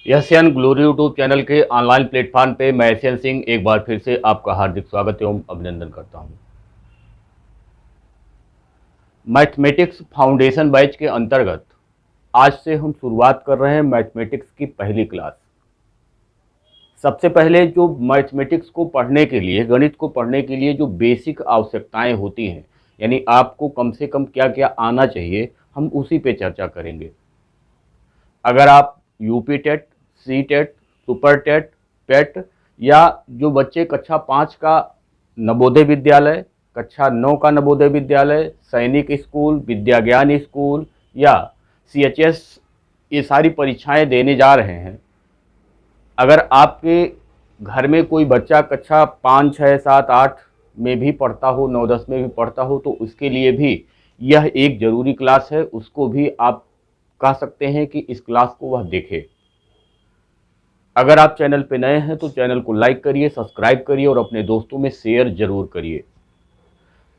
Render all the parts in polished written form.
Asian glory YouTube channel के online platform पे मैं एशियन सिंह एक बार फिर से आपका हार्दिक स्वागत एवं अभिनंदन करता हूं। मैथमेटिक्स फाउंडेशन बैच के अंतर्गत आज से हम शुरुआत कर रहे हैं मैथमेटिक्स की पहली क्लास। सबसे पहले जो मैथमेटिक्स को पढ़ने के लिए, गणित को पढ़ने के लिए जो बेसिक आवश्यकताएं होती हैं, यानी आपको कम से कम क्या क्या आना चाहिए, हम उसी पे चर्चा करेंगे। अगर आप UP TET, C TET, super TET, PET या जो बच्चे कक्षा 5 का नवोदय विद्यालय, कक्षा 9 का नवोदय विद्यालय, सैनिक स्कूल, विद्या ज्ञान स्कूल या CHS ये सारी परीक्षाएं देने जा रहे हैं, अगर आपके घर में कोई बच्चा कक्षा 5, 6, 7, 8 में भी पढ़ता हो, 9, 10 में भी पढ़ता हो, तो उसके लिए भी यह एक ज़रूरी क्लास है। उसको भी आप कह सकते हैं कि इस क्लास को वह देखे। अगर आप चैनल पे नए हैं तो चैनल को लाइक करिए, सब्सक्राइब करिए और अपने दोस्तों में शेयर जरूर करिए।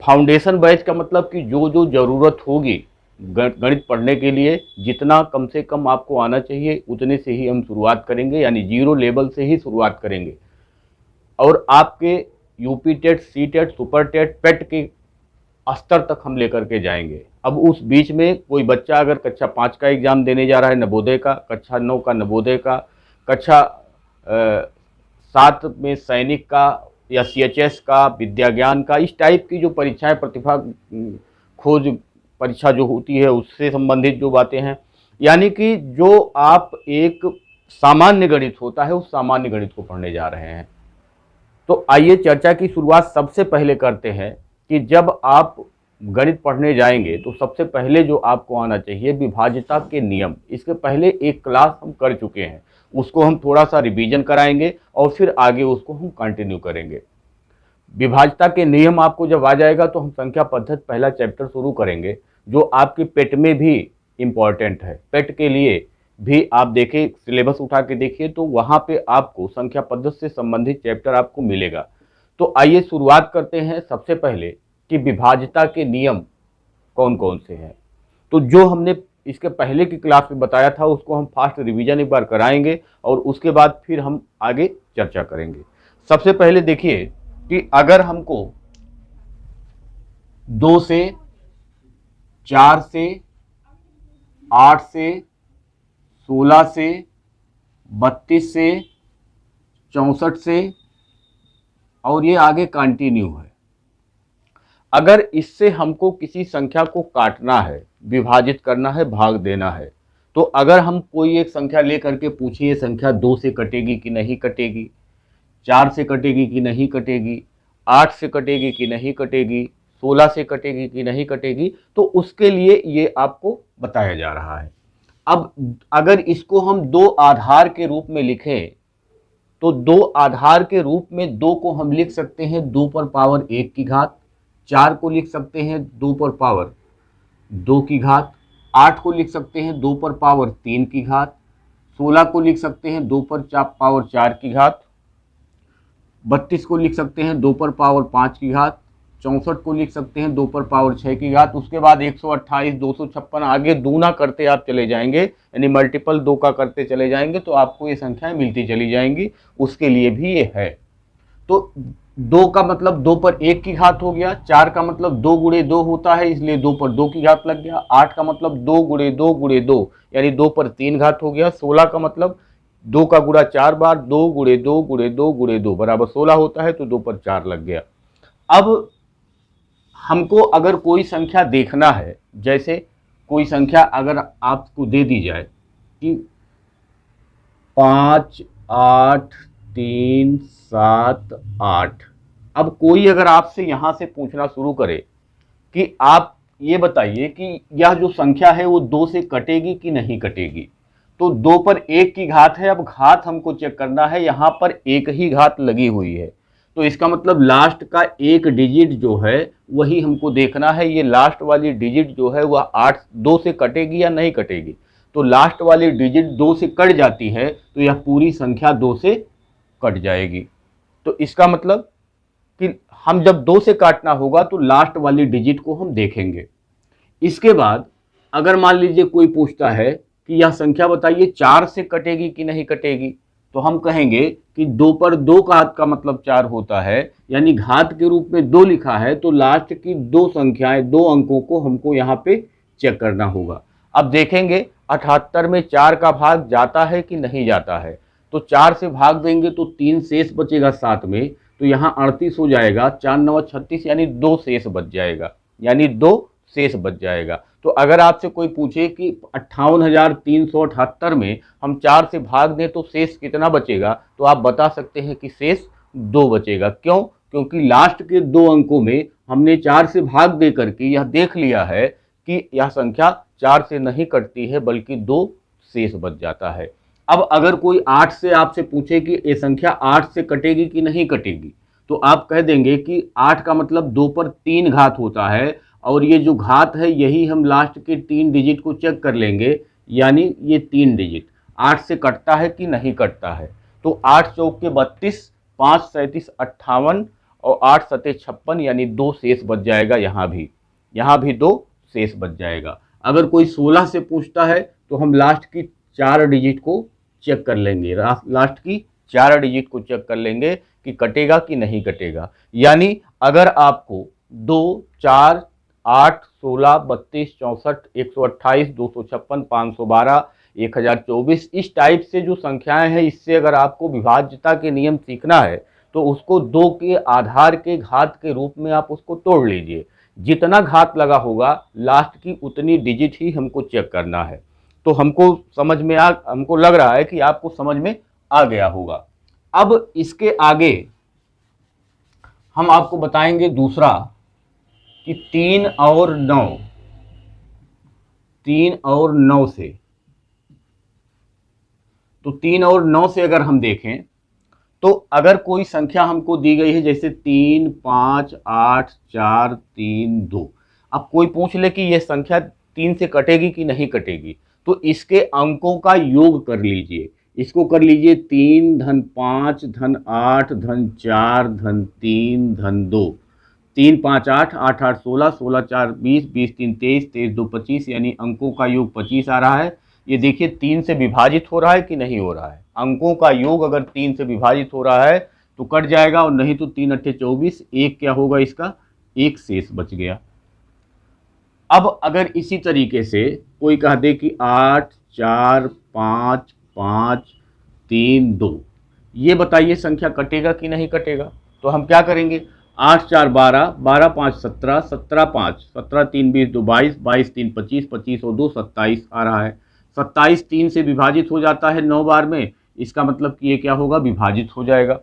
फाउंडेशन बैच का मतलब कि जो जो ज़रूरत होगी गणित पढ़ने के लिए, जितना कम से कम आपको आना चाहिए उतने से ही हम शुरुआत करेंगे, यानी 0 लेवल से ही शुरुआत करेंगे और आपके UP TET, C TET, super TET, PET के स्तर तक हम लेकर के जाएंगे। अब उस बीच में कोई बच्चा अगर कक्षा 5 का एग्ज़ाम देने जा रहा है नवोदय का, कक्षा 9 का नवोदय का, कक्षा 7 में सैनिक का या CHS का, विद्या ज्ञान का, इस टाइप की जो परीक्षाएं, प्रतिभा खोज परीक्षा जो होती है उससे संबंधित जो बातें हैं, यानी कि जो आप एक सामान्य गणित होता है उस सामान्य गणित को पढ़ने जा रहे हैं। तो आइए चर्चा की शुरुआत सबसे पहले करते हैं कि जब आप गणित पढ़ने जाएंगे तो सबसे पहले जो आपको आना चाहिए विभाज्यता के नियम। इसके पहले एक क्लास हम कर चुके हैं, उसको हम थोड़ा सा रिवीजन कराएंगे और फिर आगे उसको हम कंटिन्यू करेंगे। विभाज्यता के नियम आपको जब आ जाएगा तो हम संख्या पद्धति पहला चैप्टर शुरू करेंगे, जो आपके पेट में भी इम्पॉर्टेंट है। पेट के लिए भी आप देखें, सिलेबस उठा के देखिए तो वहाँ पे आपको संख्या पद्धति से संबंधित चैप्टर आपको मिलेगा। तो आइए शुरुआत करते हैं सबसे पहले कि विभाज्यता के नियम कौन कौन से हैं। तो जो हमने इसके पहले की क्लास में बताया था उसको हम फास्ट रिवीजन एक बार कराएंगे और उसके बाद फिर हम आगे चर्चा करेंगे। सबसे पहले देखिए कि अगर हमको 2 से, 4 से, 8 से, 16 से, 32 से, 64 से और ये आगे कंटिन्यू है, अगर इससे हमको किसी संख्या को काटना है, विभाजित करना है, भाग देना है, तो अगर हम कोई एक संख्या लेकर के पूछिए संख्या 2 से कटेगी कि नहीं कटेगी, 4 से कटेगी कि नहीं कटेगी, 8 से कटेगी कि नहीं कटेगी, 16 से कटेगी कि नहीं कटेगी, तो उसके लिए ये आपको बताया जा रहा है। अब अगर इसको हम 2 आधार के रूप में लिखें तो 2 आधार के रूप में 2 को हम लिख सकते हैं 2 पर पावर 1 की घात, 4 को लिख सकते हैं 2 पर पावर 2 की घात, 8 को लिख सकते हैं 2 पर पावर 3 की घात, 16 को लिख सकते हैं 2 पर पावर 4 की घात, 32 को लिख सकते हैं 2 पर पावर 5 की घात, 64 को लिख सकते हैं 2 पर पावर 6 की घात। उसके बाद 128, 256 आगे दूना करते आप चले जाएंगे, यानी मल्टीपल 2 का करते चले जाएंगे तो आपको ये संख्याएं मिलती चली जाएंगी। उसके लिए भी ये है। तो 2 का मतलब 2 पर 1 की घात हो गया, 4 का मतलब 2 गुणे 2 होता है इसलिए 2 पर 2 की घात लग गया, 8 का मतलब 2 गुणे 2 गुणे 2 यानी 2 पर 3 घात हो गया, 16 का मतलब 2 का गुणा 4 बार, 2 गुणे 2 गुणे 2 गुणे 2 बराबर 16 होता है, तो 2 पर 4 लग गया। अब हमको अगर कोई संख्या देखना है, जैसे कोई संख्या अगर आपको दे दी जाए कि 5, 8, 3, 7, 8, अब कोई अगर आपसे यहाँ से पूछना शुरू करे कि आप ये बताइए कि यह जो संख्या है वो 2 से कटेगी कि नहीं कटेगी, तो 2 पर 1 की घात है। अब घात हमको चेक करना है, यहाँ पर एक ही घात लगी हुई है, तो इसका मतलब लास्ट का एक डिजिट जो है वही हमको देखना है। ये लास्ट वाली डिजिट जो है वह 2 से कटेगी या नहीं कटेगी, तो लास्ट वाली डिजिट 2 से कट जाती है तो यह पूरी संख्या 2 से कट जाएगी। तो इसका मतलब कि हम जब 2 से काटना होगा तो लास्ट वाली डिजिट को हम देखेंगे। इसके बाद अगर मान लीजिए कोई पूछता है कि यह संख्या बताइए 4 से कटेगी कि नहीं कटेगी। तो हम कहेंगे कि 2 पर 2 घात का मतलब 4 होता है, यानी घात के रूप में 2 लिखा है तो लास्ट की 2 संख्याएं, 2 अंकों को हमको यहाँ पे चेक करना होगा। अब देखेंगे 78 में 4 का भाग जाता है कि नहीं जाता है। तो 4 से भाग देंगे तो 3 शेष बचेगा 7 में, तो यहाँ 38 हो जाएगा, 4 9 36 यानी 2 शेष बच जाएगा, यानी 2 शेष बच जाएगा। तो अगर आपसे कोई पूछे कि 58,378 में हम 4 से भाग दें तो शेष कितना बचेगा, तो आप बता सकते हैं कि शेष 2 बचेगा। क्यों? क्योंकि लास्ट के 2 अंकों में हमने 4 से भाग दे करके यह देख लिया है कि यह संख्या 4 से नहीं कटती है बल्कि 2 शेष बच जाता है। अब अगर कोई 8 से आपसे पूछे कि ये संख्या 8 से कटेगी कि नहीं कटेगी, तो आप कह देंगे कि 8 का मतलब 2 पर 3 घात होता है, और ये जो घात है यही हम लास्ट के 3 डिजिट को चेक कर लेंगे, यानी ये 3 डिजिट 8 से कटता है कि नहीं कटता है। तो 8 चौक के 32, 5 37 58 और 8 सते 56, यानी 2 शेष बच जाएगा। यहाँ भी 2 शेष बच जाएगा। अगर कोई 16 से पूछता है तो हम लास्ट की 4 डिजिट को चेक कर लेंगे, लास्ट की 4 डिजिट को चेक कर लेंगे कि कटेगा कि नहीं कटेगा। यानी अगर आपको 2 4 8 16 32 64 128 256 512 1024 इस टाइप से जो संख्याएं हैं, इससे अगर आपको विभाज्यता के नियम सीखना है तो उसको 2 के आधार के घात के रूप में आप उसको तोड़ लीजिए। जितना घात लगा होगा लास्ट की उतनी डिजिट ही हमको चेक करना है। तो हमको लग रहा है कि आपको समझ में आ गया होगा। अब इसके आगे हम आपको बताएंगे दूसरा कि 3 और 9 से, तो 3 और 9 से अगर हम देखें तो अगर कोई संख्या हमको दी गई है जैसे 3 5 8 4 3 2, अब कोई पूछ ले कि यह संख्या 3 से कटेगी कि नहीं कटेगी, तो इसके अंकों का योग कर लीजिए। इसको कर लीजिए 3 धन 5 धन 8 धन 4 धन 3 धन 2, 3 5 8 8 8 16 16 4 20 20 3 23 23 2 25, यानी अंकों का योग 25 आ रहा है। ये देखिए 3 से विभाजित हो रहा है कि नहीं हो रहा है। अंकों का योग अगर 3 से विभाजित हो रहा है तो कट जाएगा, और नहीं तो 3 8 24, एक क्या होगा इसका, एक शेष बच गया। अब अगर इसी तरीके से कोई कह दे कि 8 4 5 5 3 2, ये बताइए संख्या कटेगा कि नहीं कटेगा। तो हम क्या करेंगे, 8 4 12 12 5 17 17 5 17 3 20 2 22 22 3 25 25 और 2 27 आ रहा है। 27 3 से विभाजित हो जाता है 9 बार में, इसका मतलब कि ये क्या होगा, विभाजित हो जाएगा।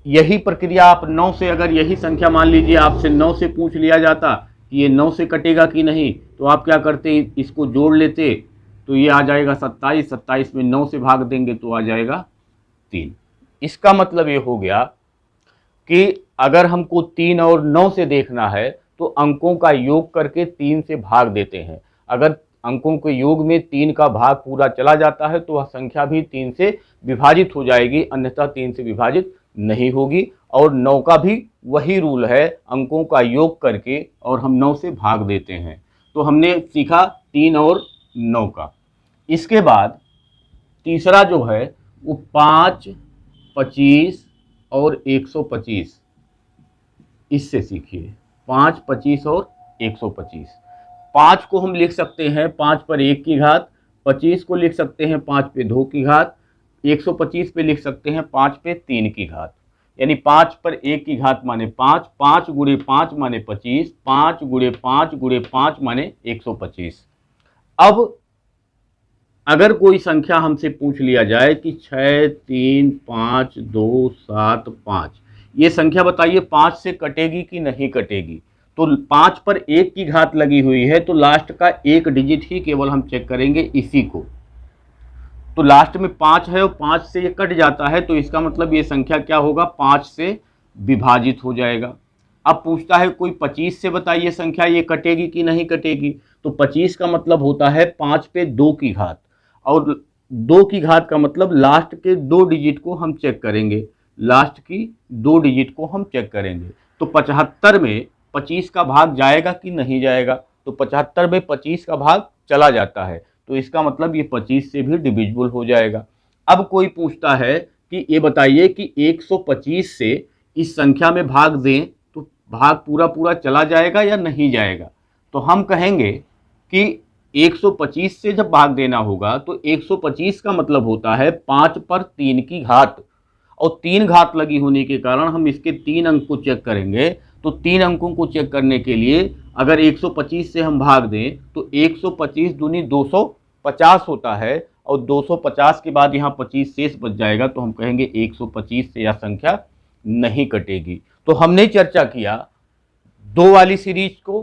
यही प्रक्रिया आप 9 से, अगर यही संख्या मान लीजिए आपसे 9 से पूछ लिया जाता कि ये 9 से कटेगा कि नहीं, तो आप क्या करते, इसको जोड़ लेते, तो ये आ जाएगा 27, 27 में 9 से भाग देंगे तो आ जाएगा 3। इसका मतलब ये हो गया कि अगर हमको 3 और 9 से देखना है तो अंकों का योग करके 3 से भाग देते हैं। अगर अंकों के योग में 3 का भाग पूरा चला जाता है तो वह संख्या भी 3 से विभाजित हो जाएगी, अन्यथा 3 से विभाजित नहीं होगी। और 9 का भी वही रूल है, अंकों का योग करके और हम 9 से भाग देते हैं। तो हमने सीखा 3 और 9 का। इसके बाद तीसरा जो है वो 5 25 और 125, इससे सीखिए 5 25 और 125। 5 को हम लिख सकते हैं 5 पर 1 की घात, 25 को लिख सकते हैं 5 पे 2 की घात, 125 पे लिख सकते हैं 5 पे 3 की घात। यानी 5 पर 1 की घात माने 5, 5 गुणे 5 माने 25, 5 गुणे 5 गुणे 5 माने 125। अब अगर कोई संख्या हमसे पूछ लिया जाए कि 6 3 5 2 7 5, ये संख्या बताइए 5 से कटेगी कि नहीं कटेगी। तो 5 पर 1 की घात लगी हुई है तो लास्ट का एक डिजिट ही केवल हम चेक करेंगे, इसी को। तो लास्ट में 5 है और 5 से ये कट जाता है, तो इसका मतलब ये संख्या क्या होगा, 5 से विभाजित हो जाएगा। अब पूछता है कोई 25 से बताइए संख्या ये कटेगी कि नहीं कटेगी। तो 25 का मतलब होता है 5 पे 2 की घात, और 2 की घात का मतलब लास्ट के 2 डिजिट को हम चेक करेंगे, लास्ट की 2 डिजिट को हम चेक करेंगे। तो 75 में 25 का भाग जाएगा कि नहीं जाएगा। तो 75 में 25 का भाग चला जाता है, तो इसका मतलब ये 25 से भी डिविजिबल हो जाएगा। अब कोई पूछता है कि ये बताइए कि 125 से इस संख्या में भाग दें तो भाग पूरा पूरा चला जाएगा या नहीं जाएगा। तो हम कहेंगे कि 125 से जब भाग देना होगा तो 125 का मतलब होता है 5 पर 3 की घात, और 3 घात लगी होने के कारण हम इसके 3 अंक को चेक करेंगे। तो 3 अंकों को चेक करने के लिए अगर 125 से हम भाग दें तो 125 दूनी 250 होता है, और 250 के बाद यहाँ 25 शेष बच जाएगा, तो हम कहेंगे 125 से यह संख्या नहीं कटेगी। तो हमने चर्चा किया 2 वाली सीरीज को,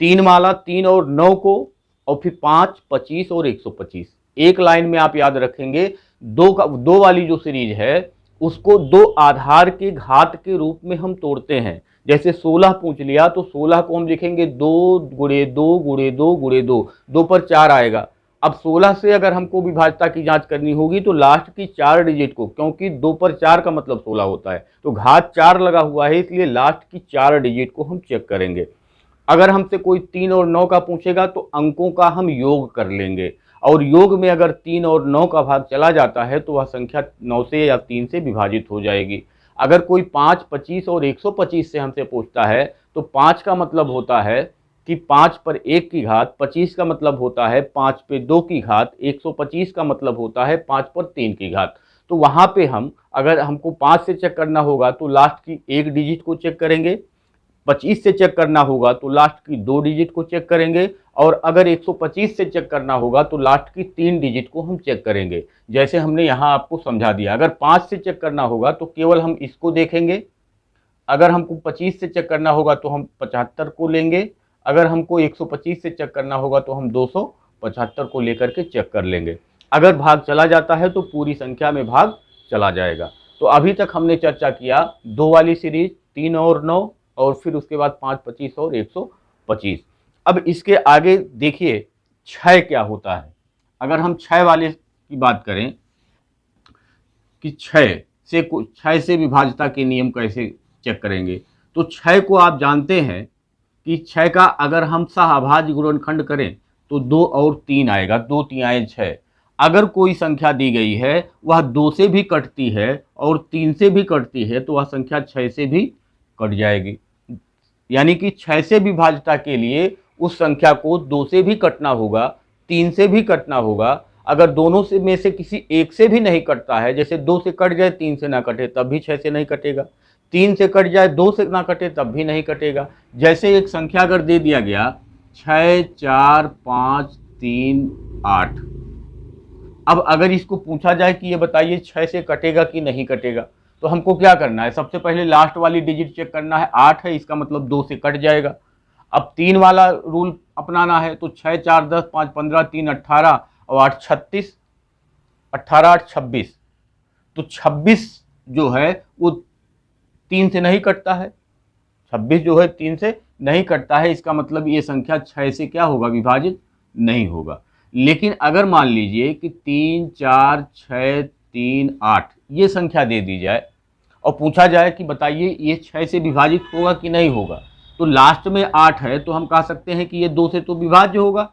3 माला 3 और 9 को, और फिर 5, 25 और 125। एक लाइन में आप याद रखेंगे, 2 वाली जो सीरीज है उसको 2 आधार के घात के रूप में हम तोड़ते हैं। जैसे 16 पूछ लिया तो 16 को हम लिखेंगे 2 गुणे 2 गुणे 2 गुणे 2, 2 पर 4 आएगा। अब 16 से अगर हमको विभाज्यता की जांच करनी होगी तो लास्ट की 4 डिजिट को, क्योंकि 2 पर 4 का मतलब 16 होता है, तो घात 4 लगा हुआ है, इसलिए लास्ट की 4 डिजिट को हम चेक करेंगे। अगर हमसे कोई 3 और 9 का पूछेगा तो अंकों का हम योग कर लेंगे, और योग में अगर 3 और 9 का भाग चला जाता है तो वह संख्या 9 से या 3 से विभाजित हो जाएगी। अगर कोई 5, 25 और 125 से हमसे पूछता है तो 5 का मतलब होता है कि 5 पर 1 की घात, 25 का मतलब होता है 5 पे 2 की घात, 125 का मतलब होता है 5 पर 3 की घात। तो वहाँ पे हम, अगर हमको 5 से चेक करना होगा तो लास्ट की 1 डिजिट को चेक करेंगे, 25 से चेक करना होगा तो लास्ट की 2 डिजिट को चेक करेंगे, और अगर 125 से चेक करना होगा तो लास्ट की 3 डिजिट को हम चेक करेंगे। जैसे हमने यहाँ आपको समझा दिया। अगर 5 से चेक करना होगा तो केवल हम इसको देखेंगे, अगर हमको 25 से चेक करना होगा तो हम 75 को लेंगे, अगर हमको 125 से चेक करना होगा तो हम 275 को लेकर के चेक कर लेंगे। अगर भाग चला जाता है तो पूरी संख्या में भाग चला जाएगा। तो अभी तक हमने चर्चा किया 2 वाली सीरीज, 3 और 9, और फिर उसके बाद 5, 25 और 125। अब इसके आगे देखिए क्षय क्या होता है। अगर हम क्षय वाले की बात करें कि क्षय से विभाज्यता के नियम कैसे चेक करेंगे, तो क्षय को आप जानते हैं कि क्षय का अगर हम सहअभाज्य गुणनखंड करें तो 2 और 3 आएगा, 2 तिहाई 6। अगर कोई संख्या दी गई है वह 2 से भी कटती है और 3 से भी कटती है तो वह संख्या 6 से भी कट जाएगी। यानी कि 6 से विभाज्यता के लिए उस संख्या को 2 से भी कटना होगा, 3 से भी कटना होगा। अगर दोनों से में से किसी एक से भी नहीं कटता है, जैसे 2 से कट जाए 3 से ना कटे तब भी 6 से नहीं कटेगा, 3 से कट जाए 2 से ना कटे तब भी नहीं कटेगा। जैसे एक संख्या अगर दे दिया गया 6, 4, 5, 3, 8। अब अगर इसको पूछा जाए कि ये बताइए 6 से कटेगा कि नहीं कटेगा, तो हमको क्या करना है, सबसे पहले लास्ट वाली डिजिट चेक करना है। 8 है, इसका मतलब 2 से कट जाएगा। अब 3 वाला रूल अपनाना है, तो 6, 4, 10, 5, 15, 3, 18 और 8, 36, 18, 8, 26। तो 26 जो है वो 3 से नहीं कटता है, 26 जो है 3 से नहीं कटता है, इसका मतलब ये संख्या 6 से क्या होगा, विभाजित नहीं होगा। लेकिन अगर मान लीजिए कि 3, 4, 6, 3, 8 ये संख्या दे दी जाए और पूछा जाए कि बताइए ये 6 से विभाजित होगा कि नहीं होगा, तो लास्ट में 8 है तो हम कह सकते हैं कि ये 2 से तो विभाज्य होगा,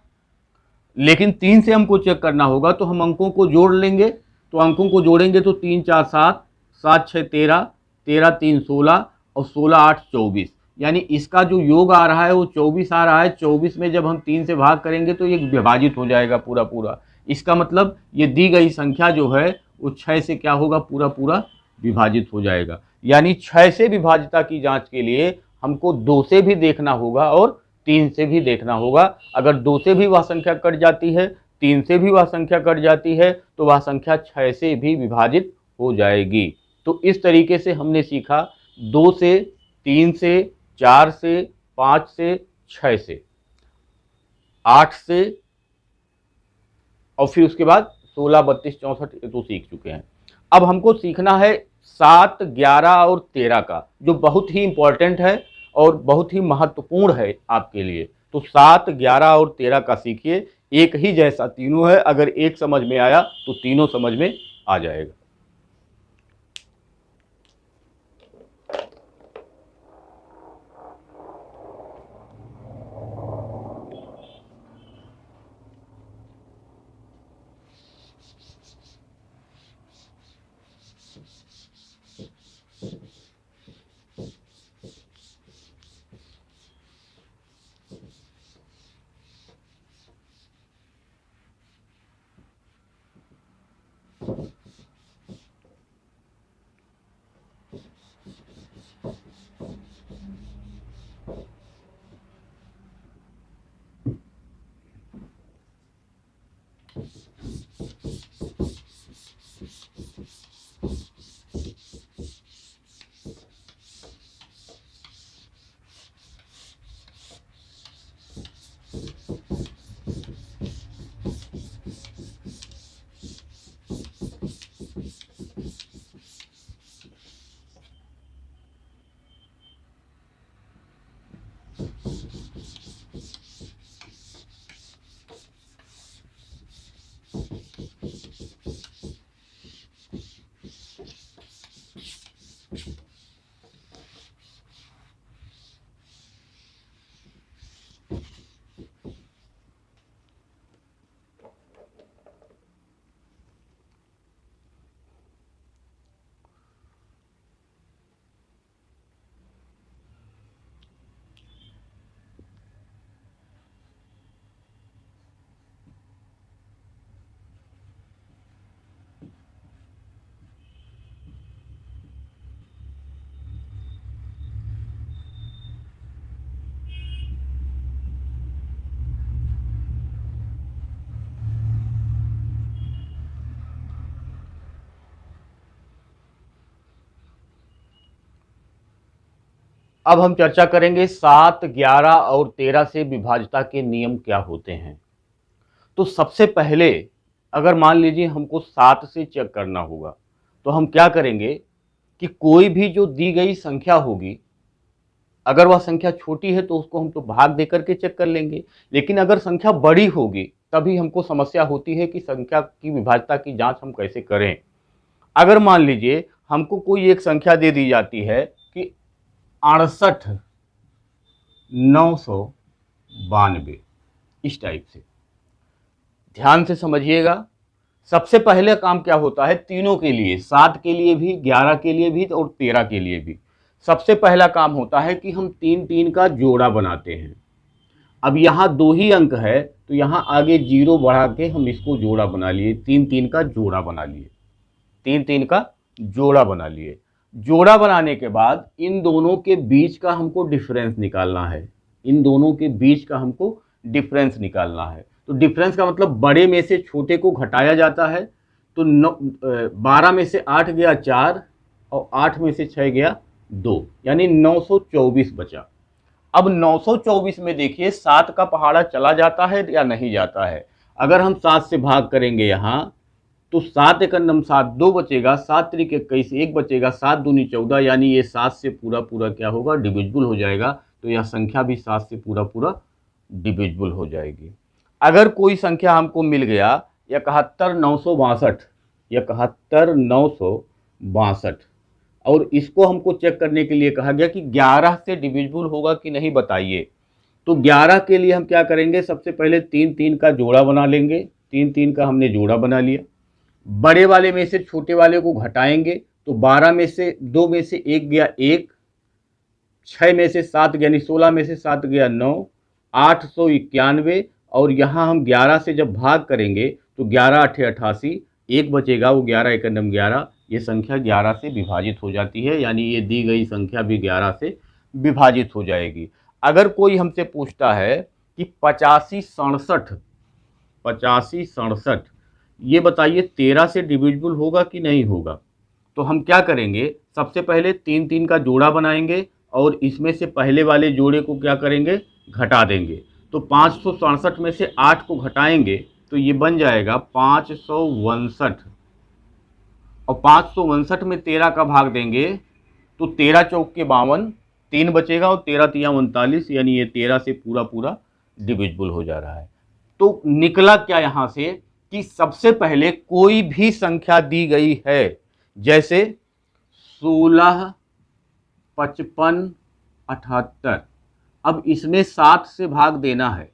लेकिन 3 से हमको चेक करना होगा तो हम अंकों को जोड़ लेंगे। तो अंकों को जोड़ेंगे तो 3, 4, 7, 7, 6, 13, 13, 3, 16 और 16, 8, 24। यानी इसका जो योग आ रहा है वो 24 आ रहा है। 24 में जब हम 3 से भाग करेंगे तो ये विभाजित हो जाएगा पूरा पूरा। इसका मतलब ये दी गई संख्या जो है वो 6 से क्या होगा, पूरा पूरा विभाजित हो जाएगा। यानी 6 से विभाज्यता की जांच के लिए हमको 2 से भी देखना होगा और 3 से भी देखना होगा। अगर 2 से भी वह संख्या कट जाती है, 3 से भी वह संख्या कट जाती है, तो वह संख्या 6 से भी विभाजित हो जाएगी। तो इस तरीके से हमने सीखा 2 से, 3 से, 4 से, 5 से, 6 से, 8 से, और फिर उसके बाद 16, 32, 64 तो सीख चुके हैं। अब हमको सीखना है 7, 11 और 13 का, जो बहुत ही इंपॉर्टेंट है और बहुत ही महत्वपूर्ण है आपके लिए। तो 7, 11 और 13 का सीखिए। एक ही जैसा तीनों है, अगर एक समझ में आया तो तीनों समझ में आ जाएगा। अब हम चर्चा करेंगे 7, 11 और 13 से विभाज्यता के नियम क्या होते हैं। तो सबसे पहले अगर मान लीजिए हमको 7 से चेक करना होगा, तो हम क्या करेंगे कि कोई भी जो दी गई संख्या होगी, अगर वह संख्या छोटी है तो उसको हम तो भाग देकर के चेक कर लेंगे, लेकिन अगर संख्या बड़ी होगी तभी हमको समस्या होती है कि संख्या की विभाज्यता की जांच हम कैसे करें। अगर मान लीजिए हमको कोई एक संख्या दे दी जाती है कि 68,992, इस टाइप से, ध्यान से समझिएगा। सबसे पहले काम क्या होता है तीनों के लिए, 7 के लिए भी, 11 के लिए भी और 13 के लिए भी, सबसे पहला काम होता है कि हम 3-3 का जोड़ा बनाते हैं। अब यहाँ 2 ही अंक है तो यहाँ आगे 0 बढ़ा के हम इसको जोड़ा बना लिए, 3-3 का जोड़ा बना लिए, 3-3 का जोड़ा बना लिए। जोड़ा बनाने के बाद इन दोनों के बीच का हमको डिफरेंस निकालना है, इन दोनों के बीच का हमको डिफरेंस निकालना है। तो डिफरेंस का मतलब बड़े में से छोटे को घटाया जाता है। तो 12 में से 8 गया 4 और 8 में से 6 गया 2, यानी 924 बचा। अब 924 में देखिए 7 का पहाड़ा चला जाता है या नहीं जाता है। अगर हम 7 से भाग करेंगे यहाँ तो 7 एकम 7, 2 बचेगा, 7 त्रिक 21, 1 बचेगा, 7 दूनी 14, यानी ये 7 से पूरा पूरा क्या होगा, डिविजिबल हो जाएगा। तो यह संख्या भी 7 से पूरा पूरा डिविजिबल हो जाएगी। अगर कोई संख्या हमको मिल गया 71,962, 71,962, और इसको हमको चेक करने के लिए कहा गया कि 11 से डिविजिबल होगा कि नहीं बताइए। तो 11 के लिए हम क्या करेंगे, सबसे पहले 3-3 का जोड़ा बना लेंगे। 3-3 का हमने जोड़ा बना लिया, बड़े वाले में से छोटे वाले को घटाएंगे तो 12 में से 2 में से 1 गया 1, 6 में से 7 यानी 16 में से 7 गया 9, 891, और यहाँ हम 11 से जब भाग करेंगे तो 11 8 88, 1 बचेगा, वो 11 एकम 11, ये संख्या 11 से विभाजित हो जाती है, यानी ये दी गई संख्या भी 11 से विभाजित हो जाएगी। अगर कोई हमसे पूछता है कि 8567, ये बताइए 13 से डिविजिबल होगा कि नहीं होगा, तो हम क्या करेंगे, सबसे पहले 3-3 का जोड़ा बनाएंगे और इसमें से पहले वाले जोड़े को क्या करेंगे, घटा देंगे। तो 567 में से 8 को घटाएंगे तो ये बन जाएगा 562, और 562 में 13 का भाग देंगे तो 13 चौक के 52, 3 बचेगा और 13 तिया 39, यानी ये 13 से पूरा पूरा डिविजिबल हो जा रहा है। तो निकला क्या यहाँ से कि सबसे पहले कोई भी संख्या दी गई है, जैसे 16, 55, 78, अब इसमें 7 से भाग देना है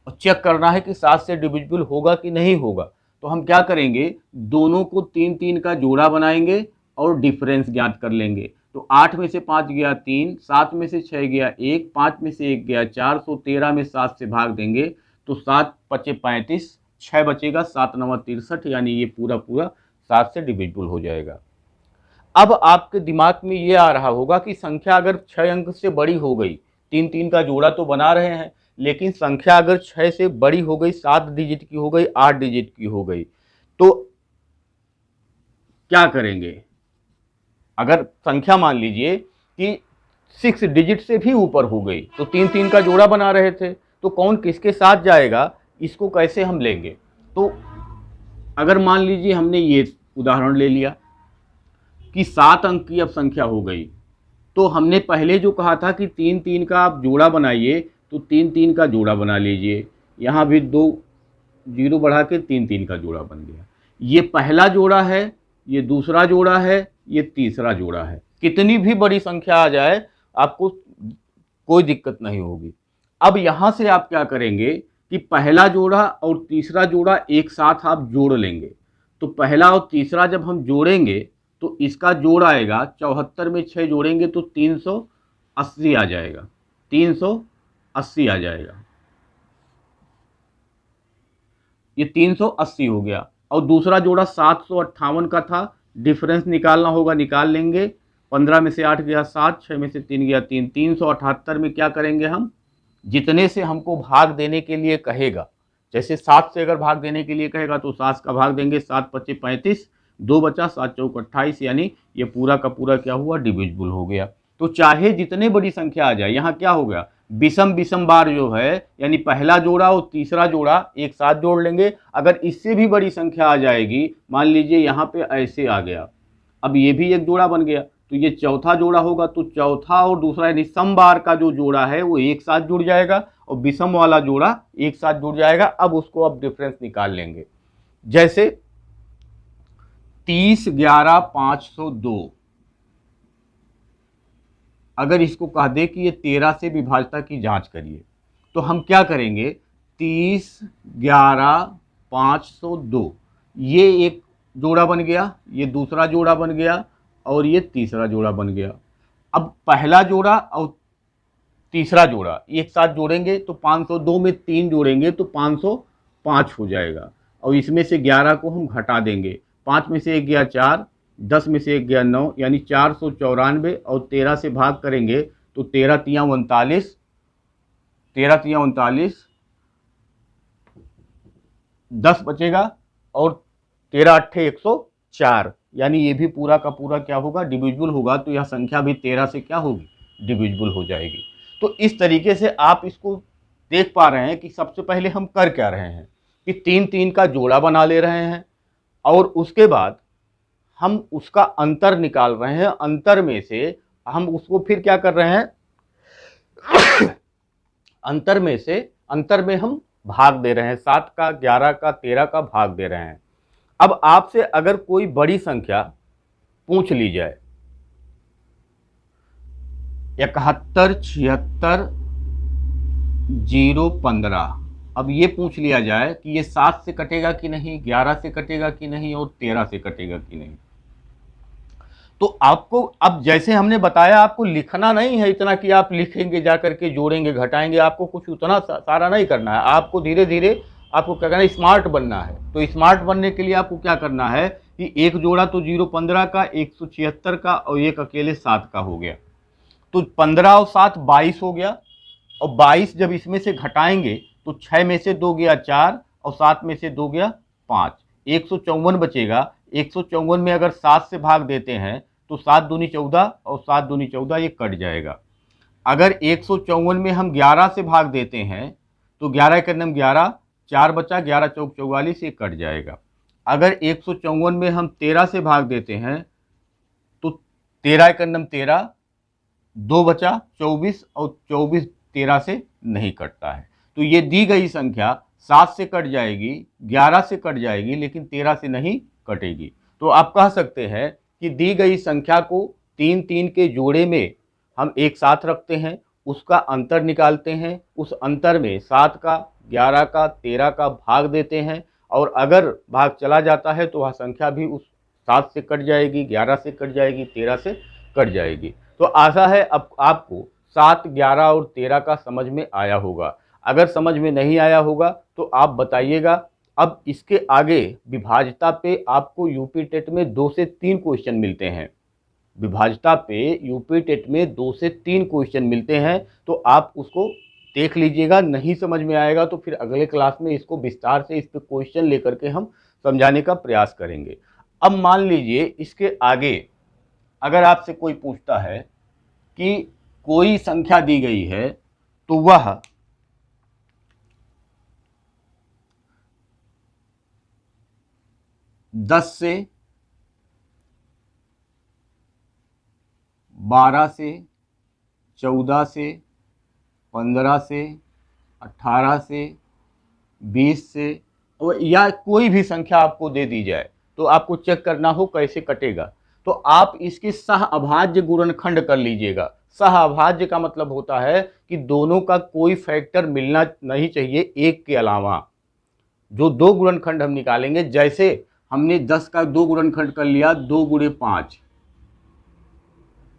और चेक करना है कि 7 से डिविजिबल होगा कि नहीं होगा। तो हम क्या करेंगे, दोनों को 3-3 का जोड़ा बनाएंगे और डिफरेंस ज्ञात कर लेंगे। तो 8 में से 5 गया 3, 7 में से 6 गया 1, 5 में से 1 गया 4, 13 में 7 से भाग देंगे तो 7 पचे 35, 6 बचेगा, 7 9 63, यानी ये पूरा पूरा 7 से डिविजिबल हो जाएगा। अब आपके दिमाग में ये आ रहा होगा कि संख्या अगर 6 अंक से बड़ी हो गई, 3-3 का जोड़ा तो बना रहे हैं, लेकिन संख्या अगर 6 से बड़ी हो गई, 7 डिजिट की हो गई, 8 डिजिट की हो गई, तो क्या करेंगे। अगर संख्या मान लीजिए कि 6 डिजिट से भी ऊपर हो गई, तो 3-3 का जोड़ा बना रहे थे, तो कौन किसके साथ जाएगा, इसको कैसे हम लेंगे। तो अगर मान लीजिए हमने ये उदाहरण ले लिया कि 7 अंक की अब संख्या हो गई, तो हमने पहले जो कहा था कि 3-3 का आप जोड़ा बनाइए, तो 3-3 का जोड़ा बना लीजिए, यहाँ भी 2 0 बढ़ा के 3-3 का जोड़ा बन गया। ये पहला जोड़ा है, ये दूसरा जोड़ा है, ये तीसरा जोड़ा है। कितनी भी बड़ी संख्या आ जाए आपको कोई दिक्कत नहीं होगी। अब यहाँ से आप क्या करेंगे कि पहला जोड़ा और तीसरा जोड़ा एक साथ आप जोड़ लेंगे। तो पहला और तीसरा जब हम जोड़ेंगे तो इसका जोड़ आएगा, 74 में 6 जोड़ेंगे तो 380 आ जाएगा, 380 आ जाएगा, ये 380 हो गया। और दूसरा जोड़ा 758 का था, डिफरेंस निकालना होगा, निकाल लेंगे। 15 में से 8 गया 7, 6 में से 3 गया 3, 378 में क्या करेंगे हम, जितने से हमको भाग देने के लिए कहेगा, जैसे 7 से अगर भाग देने के लिए कहेगा तो 7 का भाग देंगे, 7 पचे 35, 2 बचा, 7 चौक 28, यानी ये पूरा का पूरा क्या हुआ, डिविजिबल हो गया। तो चाहे जितने बड़ी संख्या आ जाए, यहाँ क्या हो गया, विषम विषम बार जो है यानी पहला जोड़ा और तीसरा जोड़ा एक साथ जोड़ लेंगे। अगर इससे भी बड़ी संख्या आ जाएगी, मान लीजिए यहाँ पे ऐसे आ गया, अब ये भी एक जोड़ा बन गया, तो ये चौथा जोड़ा होगा, तो चौथा और दूसरा यानी सम बार का जो जोड़ा है वो एक साथ जुड़ जाएगा और विषम वाला जोड़ा एक साथ जुड़ जाएगा। अब उसको अब डिफरेंस निकाल लेंगे। जैसे 30 11 502, अगर इसको कह दे कि ये 13 से विभाज्यता की जांच करिए, तो हम क्या करेंगे, 30 11 502 ये एक जोड़ा बन गया, ये दूसरा जोड़ा बन गया और ये तीसरा जोड़ा बन गया। अब पहला जोड़ा और तीसरा जोड़ा एक साथ जोड़ेंगे तो 502 में 3 जोड़ेंगे तो 505 हो जाएगा, और इसमें से 11 को हम घटा देंगे, 5 में से 1 गया 4, 10 में से 1 गया 9, यानी 494, और 13 से भाग करेंगे तो 13 तियाँ 39, 13 तियाँ 39, 10 बचेगा और 13 अट्ठे 104, यानी ये भी पूरा का पूरा क्या होगा, डिविजिबल होगा। तो यह संख्या भी 13 से क्या होगी, डिविजिबल हो जाएगी। तो इस तरीके से आप इसको देख पा रहे हैं कि सबसे पहले हम कर क्या रहे हैं कि 3 3 का जोड़ा बना ले रहे हैं और उसके बाद हम उसका अंतर निकाल रहे हैं। अंतर में से हम उसको फिर क्या कर रहे हैं अंतर में हम भाग दे रहे हैं, 7 का 11 का 13 का भाग दे रहे हैं। अब आपसे अगर कोई बड़ी संख्या पूछ ली जाए, 71 76 015, अब ये पूछ लिया जाए कि ये 7 से कटेगा कि नहीं, 11 से कटेगा कि नहीं और 13 से कटेगा कि नहीं, तो आपको अब जैसे हमने बताया आपको लिखना नहीं है इतना कि आप लिखेंगे जा करके जोड़ेंगे घटाएंगे, आपको कुछ उतना सारा नहीं करना है। आपको धीरे धीरे आपको क्या करना है, स्मार्ट बनना है। तो स्मार्ट बनने के लिए आपको क्या करना है कि एक जोड़ा तो 015 का, 176 का और एक अकेले 7 का हो गया, तो 15 और 7 22 हो गया, और 22 जब इसमें से घटाएंगे तो 6 में से 2 गया 4 और 7 में से 2 गया 5, 154 बचेगा। 154 में अगर 7 से भाग देते हैं तो 7 दूनी 14 और 7 दूनी 14, ये कट जाएगा। अगर 154 में हम 11 से भाग देते हैं तो 11 के नम 11, 4 बचा, 11 चौक 44, ये कट जाएगा। अगर 154 में हम 13 से भाग देते हैं तो 13 के नम 13, 2 बचा 24 और 24 13 से नहीं कटता है। तो ये दी गई संख्या 7 से कट जाएगी, 11 से कट जाएगी, लेकिन 13 से नहीं कटेगी। तो आप कह सकते हैं कि दी गई संख्या को 3 3 के जोड़े में हम एक साथ रखते हैं, उसका अंतर निकालते हैं, उस अंतर में 7 का 11 का 13 का भाग देते हैं, और अगर भाग चला जाता है तो वह संख्या भी उस 7 से कट जाएगी, 11 से कट जाएगी, 13 से कट जाएगी। तो आशा है अब आपको 7, 11 और 13 का समझ में आया होगा। अगर समझ में नहीं आया होगा तो आप बताइएगा। अब इसके आगे विभाज्यता पे आपको यूपी टेट में 2 से 3 क्वेश्चन मिलते हैं। विभाज्यता पे यूपी टेट में 2 से 3 क्वेश्चन मिलते हैं, तो आप उसको देख लीजिएगा। नहीं समझ में आएगा तो फिर अगले क्लास में इसको विस्तार से इस पे क्वेश्चन लेकर के हम समझाने का प्रयास करेंगे। अब मान लीजिए इसके आगे अगर आपसे कोई पूछता है कि कोई संख्या दी गई है तो वह 10 से 12 से 14 से 15 से 18 से 20 से या कोई भी संख्या आपको दे दी जाए तो आपको चेक करना हो कैसे कटेगा। तो आप इसके सह अभाज्य गुणनखंड कर लीजिएगा। सह अभाज्य का मतलब होता है कि दोनों का कोई फैक्टर मिलना नहीं चाहिए एक के अलावा। जो 2 गुणनखंड हम निकालेंगे, जैसे हमने 10 का 2 गुणनखंड कर लिया 2 गुणे 5,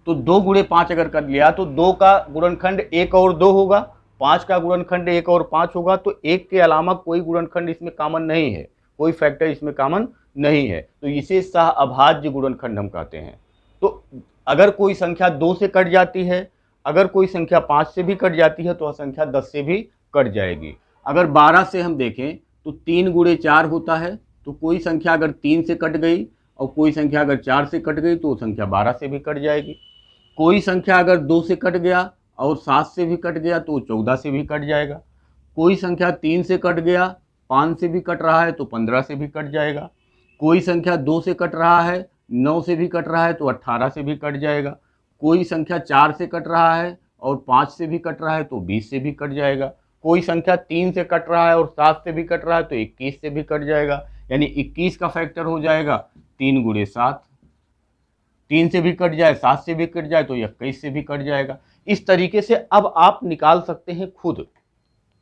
तो 2 गुणे 5 अगर कर लिया तो 2 का गुणनखंड 1 और 2 होगा, 5 का गुणनखंड 1 और 5 होगा। तो 1 के अलावा कोई गुणनखंड इसमें कॉमन नहीं है, कोई फैक्टर इसमें कॉमन नहीं है, तो इसे सह अभाज्य गुणनखंड हम कहते हैं। तो अगर कोई संख्या 2 से कट जाती है, अगर कोई संख्या 5 से भी कट जाती है, तो वह संख्या 10 से भी कट जाएगी। अगर 12 से हम देखें तो 3 गुणे 4 होता है, तो कोई संख्या अगर 3 से कट गई और कोई संख्या अगर 4 से कट गई तो वो संख्या 12 से भी कट जाएगी। कोई संख्या अगर 2 से कट गया और 7 से भी कट गया तो 14 से भी कट जाएगा। कोई संख्या 3 से कट गया, 5 से भी कट रहा है तो 15 से भी कट जाएगा। कोई संख्या 2 से कट रहा है, 9 से भी कट रहा है तो 18 से भी कट जाएगा। कोई संख्या 4 से कट रहा है और 5 से भी कट रहा है तो 20 से भी कट जाएगा। कोई संख्या 3 से कट रहा है और 7 से भी कट रहा है तो 21 से भी कट जाएगा। यानी 21 का फैक्टर हो जाएगा 3 गुणे 7। 3 से भी कट जाए, 7 से भी कट जाए तो 21 से भी कट जाएगा। इस तरीके से अब आप निकाल सकते हैं खुद।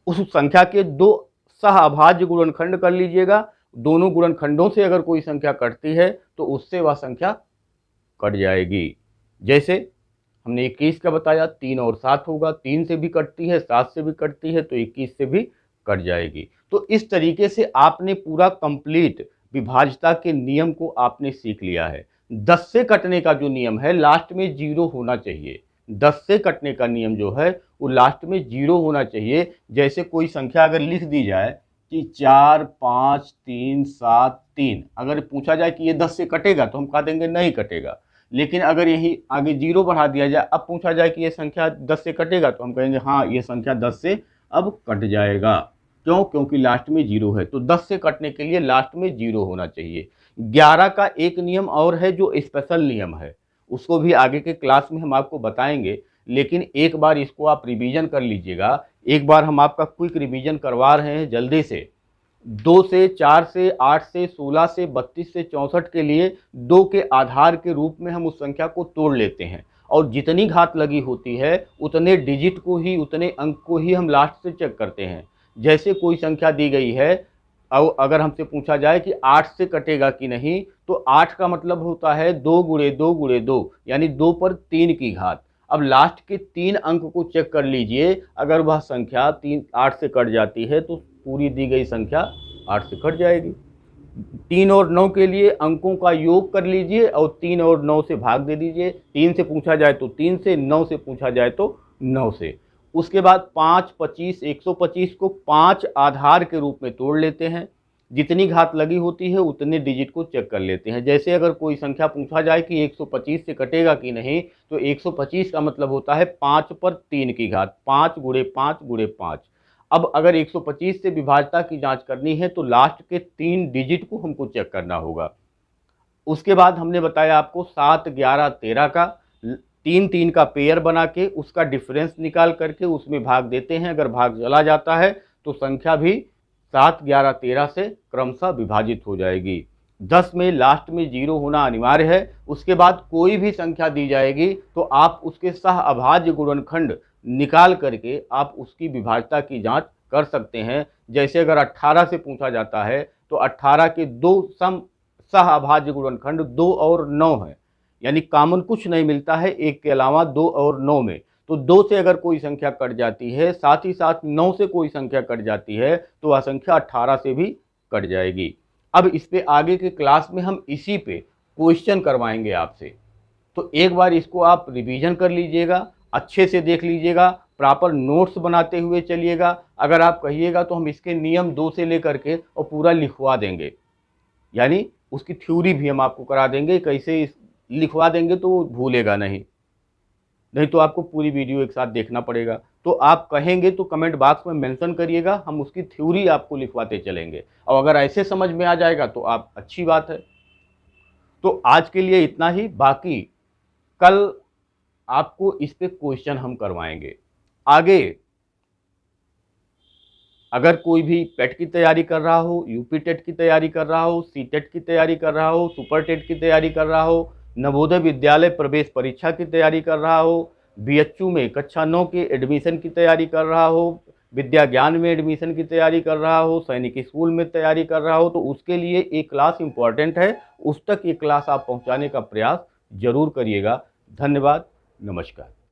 उस संख्या के दो सहअभाज्य गुणनखंड कर लीजिएगा। दोनों गुणनखंडों से अगर कोई संख्या कटती है तो उससे वह संख्या कट जाएगी। जैसे हमने 21 का बताया, 3 और 7 होगा, 3 से भी कटती है, 7 से भी कटती है तो 21 से भी कट जाएगी। तो इस तरीके से आपने पूरा कंप्लीट विभाज्यता के नियम को आपने सीख लिया है। 10 से कटने का जो नियम है लास्ट में 0 होना चाहिए। 10 से कटने का नियम जो है वो लास्ट में 0 होना चाहिए। जैसे कोई संख्या अगर लिख दी जाए कि 4 5 3 7 3, अगर पूछा जाए कि ये 10 से कटेगा तो हम कह देंगे नहीं कटेगा। लेकिन अगर यही आगे 0 बढ़ा दिया जाए, अब पूछा जाए कि ये संख्या 10 से कटेगा तो हम कहेंगे हाँ ये संख्या 10 से अब कट जाएगा। क्यों? क्योंकि लास्ट में 0 है। तो 10 से कटने के लिए लास्ट में 0 होना चाहिए। 11 का एक नियम और है जो स्पेशल नियम है, उसको भी आगे के क्लास में हम आपको बताएंगे। लेकिन एक बार इसको आप रिवीजन कर लीजिएगा। एक बार हम आपका क्विक रिवीजन करवा रहे हैं जल्दी से। 2 से 4 से 8 से 16 से 32 से 64 के लिए 2 के आधार के रूप में हम उस संख्या को तोड़ लेते हैं और जितनी घात लगी होती है उतने डिजिट को ही, उतने अंक को ही हम लास्ट से चेक करते हैं। जैसे कोई संख्या दी गई है और अगर हमसे पूछा जाए कि 8 से कटेगा कि नहीं, तो 8 का मतलब होता है 2 गुणे 2 गुणे 2, यानी 2 पर 3 की घात। अब लास्ट के 3 अंक को चेक कर लीजिए, अगर वह संख्या 8 से कट जाती है तो पूरी दी गई संख्या 8 से कट जाएगी। 3 और 9 के लिए अंकों का योग कर लीजिए और 3 और 9 से भाग दे दीजिए। 3 से पूछा जाए तो 3 से, 9 से पूछा जाए तो 9 से। उसके बाद 5, 25, 125 को 5 आधार के रूप में तोड़ लेते हैं। जितनी घात लगी होती है उतने डिजिट को चेक कर लेते हैं। जैसे अगर कोई संख्या पूछा जाए कि 125 से कटेगा कि नहीं, तो 125 का मतलब होता है 5 पर 3 की घात, 5 गुणे 5 गुणे 5। अब अगर 125 से विभाज्यता की जांच करनी है तो लास्ट के 3 डिजिट को हमको चेक करना होगा। उसके बाद हमने बताया आपको 7, 11, 13 का 3 का पेयर बना के उसका डिफरेंस निकाल करके उसमें भाग देते हैं। अगर भाग चला जाता है तो संख्या भी 7, 11, 13 से क्रमशः विभाजित हो जाएगी। 10 में लास्ट में 0 होना अनिवार्य है। उसके बाद कोई भी संख्या दी जाएगी तो आप उसके सहअभाज्य गुणनखंड निकाल करके आप उसकी विभाज्यता की जांच कर सकते हैं। जैसे अगर 18 से पूछा जाता है तो 18 के दो सहअभाज्य गुणनखंड 2 और 9 है, यानी कॉमन कुछ नहीं मिलता है एक के अलावा 2 और 9 में। तो 2 से अगर कोई संख्या कट जाती है, साथ ही साथ 9 से कोई संख्या कट जाती है तो वह संख्या 18 से भी कट जाएगी। अब इस पे आगे के क्लास में हम इसी पे क्वेश्चन करवाएंगे आपसे। तो एक बार इसको आप रिवीजन कर लीजिएगा, अच्छे से देख लीजिएगा, प्रॉपर नोट्स बनाते हुए चलिएगा। अगर आप कहिएगा तो हम इसके नियम 2 से लेकर के और पूरा लिखवा देंगे, यानी उसकी थ्योरी भी हम आपको करा देंगे। कैसे लिखवा देंगे तो वो भूलेगा नहीं तो आपको पूरी वीडियो एक साथ देखना पड़ेगा। तो आप कहेंगे तो कमेंट बॉक्स में मेंशन करिएगा, हम उसकी थ्योरी आपको लिखवाते चलेंगे। और अगर ऐसे समझ में आ जाएगा तो आप अच्छी बात है। तो आज के लिए इतना ही, बाकी कल आपको इस पे क्वेश्चन हम करवाएंगे। आगे अगर कोई भी पेट की तैयारी कर रहा हो, यूपी टेट की तैयारी कर रहा हो, सी टेट की तैयारी कर रहा हो, सुपर टेट की तैयारी कर रहा हो, नवोदय विद्यालय प्रवेश परीक्षा की तैयारी कर रहा हो, बीएचयू में कक्षा 9 के एडमिशन की तैयारी कर रहा हो, विद्या ज्ञान में एडमिशन की तैयारी कर रहा हो, सैनिक स्कूल में तैयारी कर रहा हो, तो उसके लिए एक क्लास इम्पॉर्टेंट है। उस तक ये क्लास आप पहुँचाने का प्रयास जरूर करिएगा। धन्यवाद, नमस्कार।